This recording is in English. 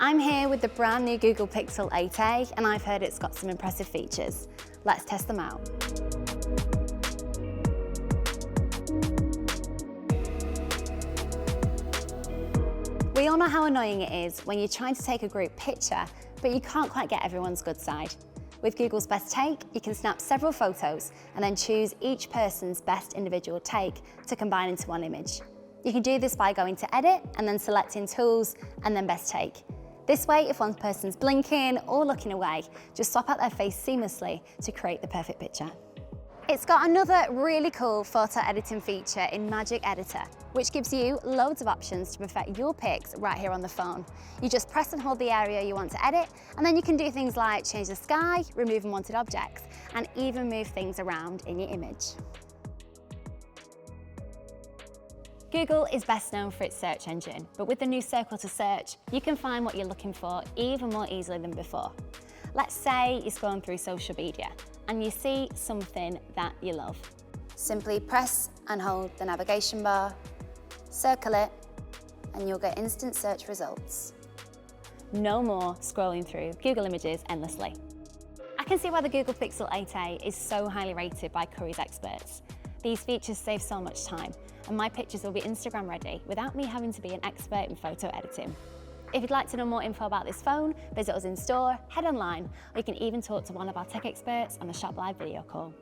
I'm here with the brand new Google Pixel 8a, and I've heard it's got some impressive features. Let's test them out. We all know how annoying it is when you're trying to take a group picture, but you can't quite get everyone's good side. With Google's Best Take, you can snap several photos and then choose each person's best individual take to combine into one image. You can do this by going to Edit and then selecting Tools and then Best Take. This way, if one person's blinking or looking away, just swap out their face seamlessly to create the perfect picture. It's got another really cool photo editing feature in Magic Editor, which gives you loads of options to perfect your pics right here on the phone. You just press and hold the area you want to edit, and then you can do things like change the sky, remove unwanted objects, and even move things around in your image. Google is best known for its search engine, but with the new Circle to Search, you can find what you're looking for even more easily than before. Let's say you're scrolling through social media and you see something that you love. Simply press and hold the navigation bar, circle it, and you'll get instant search results. No more scrolling through Google Images endlessly. I can see why the Google Pixel 8a is so highly rated by Currys experts. These features save so much time, and my pictures will be Instagram ready without me having to be an expert in photo editing. If you'd like to know more info about this phone, visit us in store, head online, or you can even talk to one of our tech experts on a Shop Live video call.